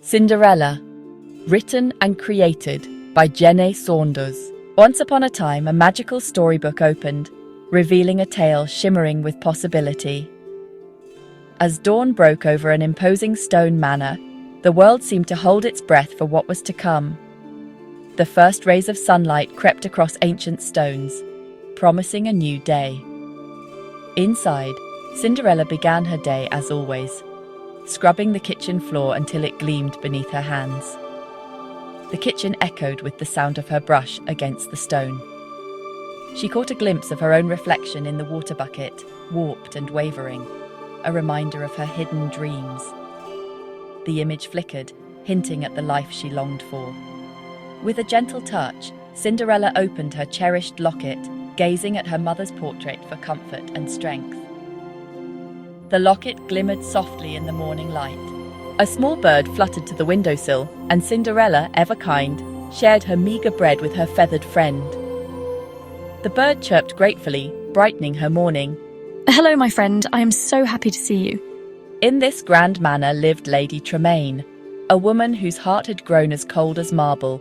Cinderella, written and created by Jenne Saunders. Once upon a time, a magical storybook opened, revealing a tale shimmering with possibility. As dawn broke over an imposing stone manor, the world seemed to hold its breath for what was to come. The first rays of sunlight crept across ancient stones, promising a new day. Inside, Cinderella began her day as always, scrubbing the kitchen floor until it gleamed beneath her hands. The kitchen echoed with the sound of her brush against the stone. She caught a glimpse of her own reflection in the water bucket, warped and wavering, a reminder of her hidden dreams. The image flickered, hinting at the life she longed for. With a gentle touch, Cinderella opened her cherished locket, gazing at her mother's portrait for comfort and strength. The locket glimmered softly in the morning light. A small bird fluttered to the windowsill, and Cinderella, ever kind, shared her meager bread with her feathered friend. The bird chirped gratefully, brightening her morning. Hello, my friend. I am so happy to see you. In this grand manor lived Lady Tremaine, a woman whose heart had grown as cold as marble,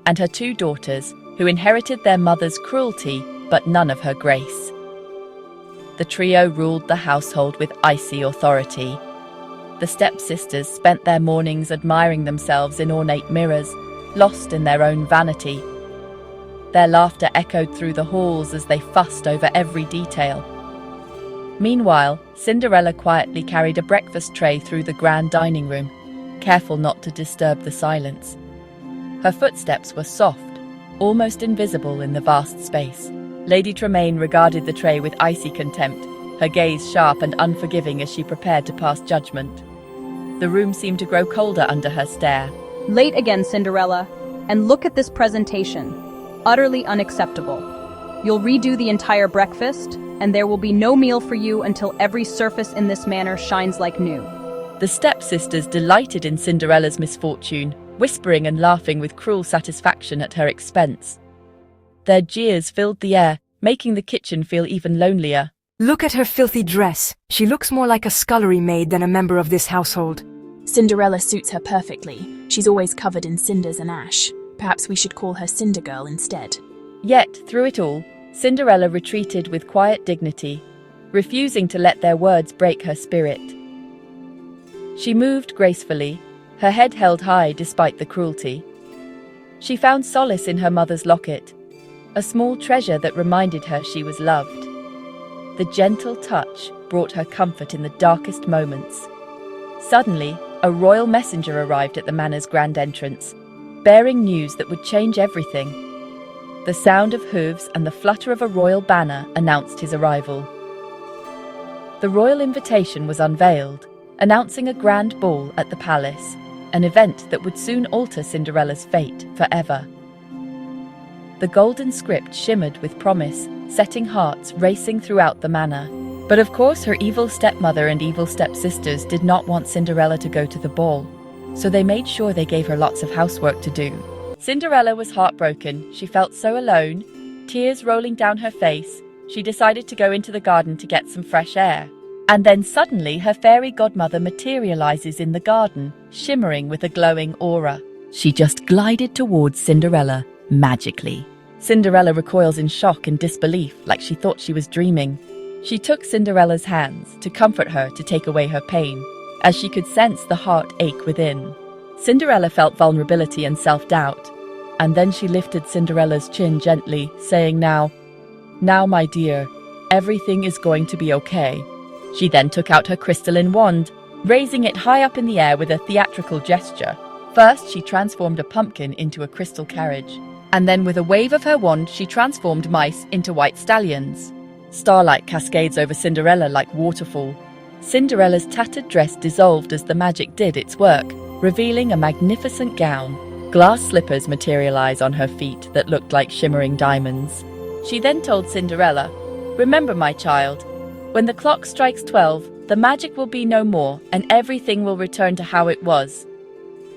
and her two daughters, who inherited their mother's cruelty but none of her grace. The trio ruled the household with icy authority. The stepsisters spent their mornings admiring themselves in ornate mirrors, lost in their own vanity. Their laughter echoed through the halls as they fussed over every detail. Meanwhile, Cinderella quietly carried a breakfast tray through the grand dining room, careful not to disturb the silence. Her footsteps were soft, almost invisible in the vast space. Lady Tremaine regarded the tray with icy contempt, her gaze sharp and unforgiving as she prepared to pass judgment. The room seemed to grow colder under her stare. Late again, Cinderella, and look at this presentation. Utterly unacceptable. You'll redo the entire breakfast, and there will be no meal for you until every surface in this manor shines like new. The stepsisters delighted in Cinderella's misfortune, whispering and laughing with cruel satisfaction at her expense. Their jeers filled the air, making the kitchen feel even lonelier. Look at her filthy dress. She looks more like a scullery maid than a member of this household. Cinderella suits her perfectly. She's always covered in cinders and ash. Perhaps we should call her Cinder Girl instead. Yet, through it all, Cinderella retreated with quiet dignity, refusing to let their words break her spirit. She moved gracefully, her head held high despite the cruelty. She found solace in her mother's locket, a small treasure that reminded her she was loved. The gentle touch brought her comfort in the darkest moments. Suddenly, a royal messenger arrived at the manor's grand entrance, bearing news that would change everything. The sound of hooves and the flutter of a royal banner announced his arrival. The royal invitation was unveiled, announcing a grand ball at the palace, an event that would soon alter Cinderella's fate forever. The golden script shimmered with promise, setting hearts racing throughout the manor. But of course her evil stepmother and evil stepsisters did not want Cinderella to go to the ball, so they made sure they gave her lots of housework to do. Cinderella was heartbroken. She felt so alone. Tears rolling down her face, she decided to go into the garden to get some fresh air. And then suddenly her fairy godmother materializes in the garden, shimmering with a glowing aura. She just glided towards Cinderella, magically. Cinderella recoils in shock and disbelief, like she thought she was dreaming. She took Cinderella's hands to comfort her to take away her pain, as she could sense the heart ache within. Cinderella felt vulnerability and self-doubt, and then she lifted Cinderella's chin gently, saying, Now, my dear, everything is going to be okay." She then took out her crystalline wand, raising it high up in the air with a theatrical gesture. First, she transformed a pumpkin into a crystal carriage, and then with a wave of her wand, she transformed mice into white stallions. Starlight cascades over Cinderella like waterfall. Cinderella's tattered dress dissolved as the magic did its work, revealing a magnificent gown. Glass slippers materialize on her feet that looked like shimmering diamonds. She then told Cinderella, "Remember, my child, when the clock strikes 12, the magic will be no more and everything will return to how it was.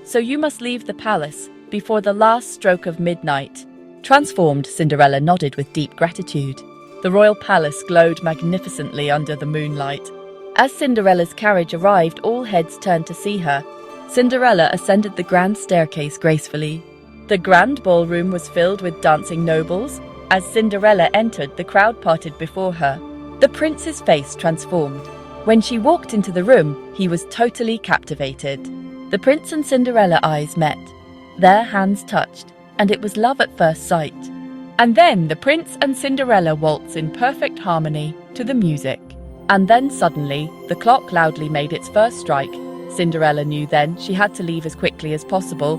So you must leave the palace before the last stroke of midnight." Transformed, Cinderella nodded with deep gratitude. The royal palace glowed magnificently under the moonlight. As Cinderella's carriage arrived, all heads turned to see her. Cinderella ascended the grand staircase gracefully. The grand ballroom was filled with dancing nobles. As Cinderella entered, the crowd parted before her. The prince's face transformed. When she walked into the room, he was totally captivated. The prince and Cinderella eyes met. Their hands touched, and it was love at first sight. And then the prince and Cinderella waltz in perfect harmony to the music. And then suddenly, the clock loudly made its first strike. Cinderella knew then she had to leave as quickly as possible.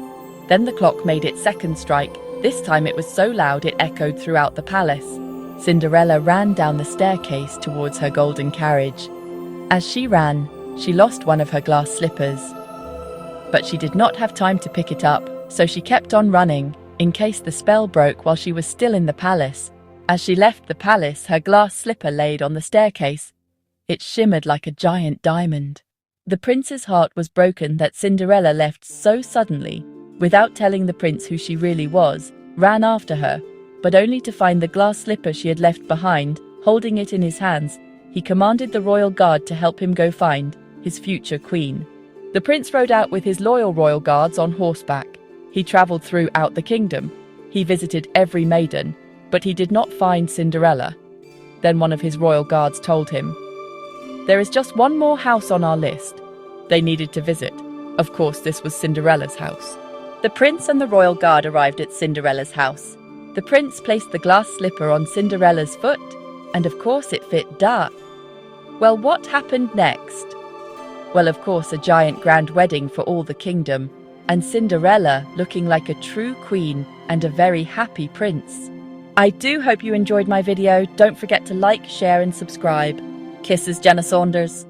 Then the clock made its second strike. This time it was so loud it echoed throughout the palace. Cinderella ran down the staircase towards her golden carriage. As she ran, she lost one of her glass slippers. But she did not have time to pick it up, so she kept on running, in case the spell broke while she was still in the palace. As she left the palace, her glass slipper laid on the staircase. It shimmered like a giant diamond. The prince's heart was broken that Cinderella left so suddenly, without telling the prince who she really was, ran after her, but only to find the glass slipper she had left behind. Holding it in his hands, he commanded the royal guard to help him go find his future queen. The prince rode out with his loyal royal guards on horseback. He travelled throughout the kingdom. He visited every maiden, but he did not find Cinderella. Then one of his royal guards told him, "There is just one more house on our list." They needed to visit. Of course, this was Cinderella's house. The prince and the royal guard arrived at Cinderella's house. The prince placed the glass slipper on Cinderella's foot, and of course it fit dark. Well, what happened next? Well, of course, a giant grand wedding for all the kingdom, and Cinderella looking like a true queen and a very happy prince. I do hope you enjoyed my video. Don't forget to like, share and subscribe. Kisses, Jenne Saunders.